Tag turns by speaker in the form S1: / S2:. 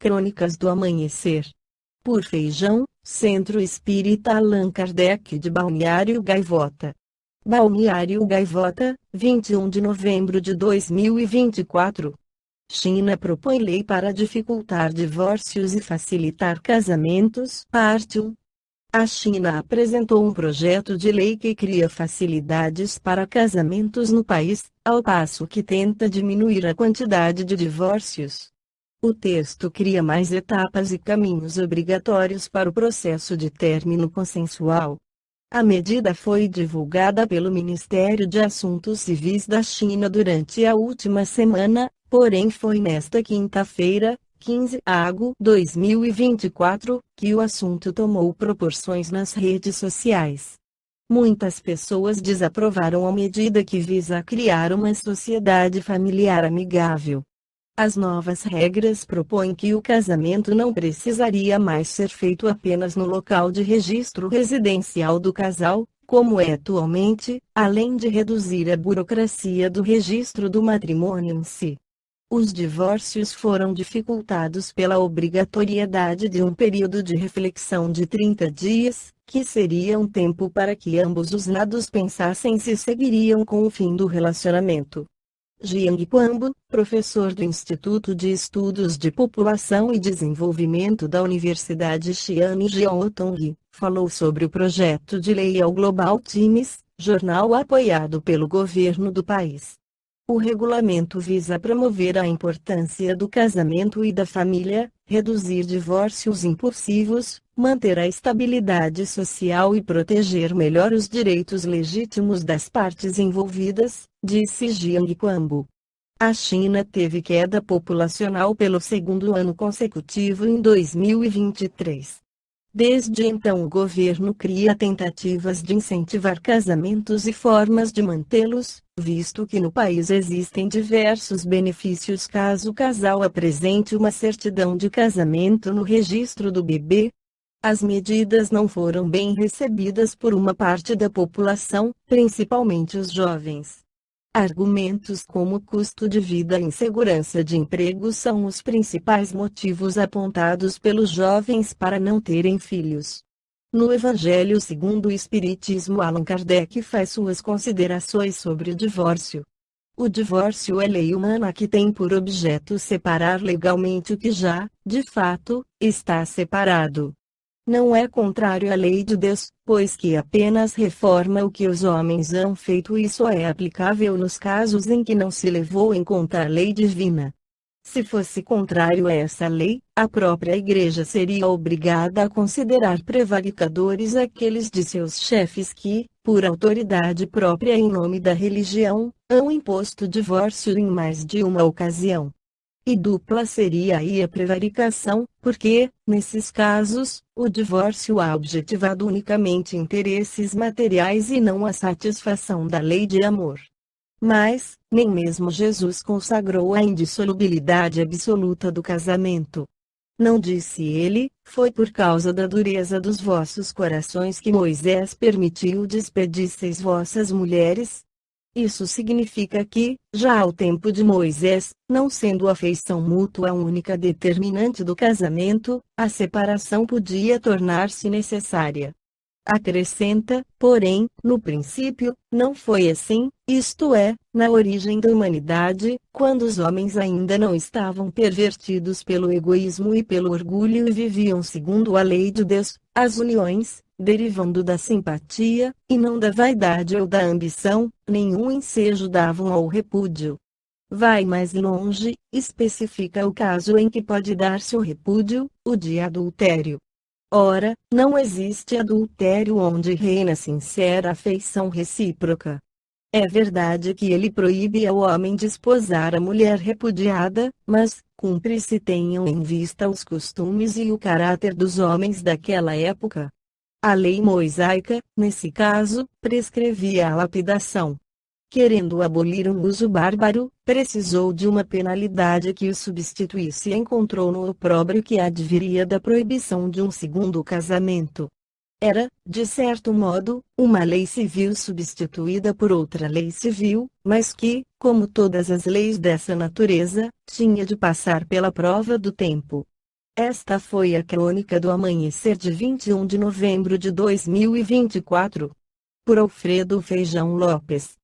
S1: Crônicas do Amanhecer. Por Feijão, Centro Espírita Allan Kardec de Balneário Gaivota. Balneário Gaivota, 21 de novembro de 2024. China propõe lei para dificultar divórcios e facilitar casamentos. Parte 1. A China apresentou um projeto de lei que cria facilidades para casamentos no país, ao passo que tenta diminuir a quantidade de divórcios. O texto cria mais etapas e caminhos obrigatórios para o processo de término consensual. A medida foi divulgada pelo Ministério de Assuntos Civis da China durante a última semana, porém foi nesta quinta-feira, 15 de agosto de 2024, que o assunto tomou proporções nas redes sociais. Muitas pessoas desaprovaram a medida que visa criar uma sociedade familiar amigável. As novas regras propõem que o casamento não precisaria mais ser feito apenas no local de registro residencial do casal, como é atualmente, além de reduzir a burocracia do registro do matrimônio em si. Os divórcios foram dificultados pela obrigatoriedade de um período de reflexão de 30 dias, que seria um tempo para que ambos os lados pensassem se seguiriam com o fim do relacionamento. Jiang Quambo, professor do Instituto de Estudos de População e Desenvolvimento da Universidade Xi'an Jiaotong, falou sobre o projeto de lei ao Global Times, jornal apoiado pelo governo do país. O regulamento visa promover a importância do casamento e da família, reduzir divórcios impulsivos, manter a estabilidade social e proteger melhor os direitos legítimos das partes envolvidas, disse Jiang Quambo. A China teve queda populacional pelo segundo ano consecutivo em 2023. Desde então o governo cria tentativas de incentivar casamentos e formas de mantê-los, visto que no país existem diversos benefícios caso o casal apresente uma certidão de casamento no registro do bebê. As medidas não foram bem recebidas por uma parte da população, principalmente os jovens. Argumentos como custo de vida e insegurança de emprego são os principais motivos apontados pelos jovens para não terem filhos. No Evangelho segundo o Espiritismo, Allan Kardec faz suas considerações sobre o divórcio. O divórcio é lei humana que tem por objeto separar legalmente o que já, de fato, está separado. Não é contrário à lei de Deus, pois que apenas reforma o que os homens han feito e só é aplicável nos casos em que não se levou em conta a lei divina. Se fosse contrário a essa lei, a própria Igreja seria obrigada a considerar prevaricadores aqueles de seus chefes que, por autoridade própria e em nome da religião, hão imposto divórcio em mais de uma ocasião. E dupla seria aí a prevaricação, porque, nesses casos, o divórcio há objetivado unicamente interesses materiais e não a satisfação da lei de amor. Mas, nem mesmo Jesus consagrou a indissolubilidade absoluta do casamento. Não disse ele, foi por causa da dureza dos vossos corações que Moisés permitiu despedisseis vossas mulheres? Isso significa que, já ao tempo de Moisés, não sendo a afeição mútua a única determinante do casamento, a separação podia tornar-se necessária. Acrescenta, porém, no princípio, não foi assim, isto é, na origem da humanidade, quando os homens ainda não estavam pervertidos pelo egoísmo e pelo orgulho e viviam segundo a lei de Deus, as uniões, derivando da simpatia, e não da vaidade ou da ambição, nenhum ensejo davam ao repúdio. Vai mais longe, especifica o caso em que pode dar-se o repúdio, o de adultério. Ora, não existe adultério onde reina sincera afeição recíproca. É verdade que ele proíbe ao homem desposar a mulher repudiada, mas, cumpre se tenham em vista os costumes e o caráter dos homens daquela época. A lei mosaica, nesse caso, prescrevia a lapidação. Querendo abolir um uso bárbaro, precisou de uma penalidade que o substituísse e encontrou no opróbrio que adviria da proibição de um segundo casamento. Era, de certo modo, uma lei civil substituída por outra lei civil, mas que, como todas as leis dessa natureza, tinha de passar pela prova do tempo. Esta foi a crônica do amanhecer de 21 de novembro de 2024. Por Alfredo Feijão Lopes.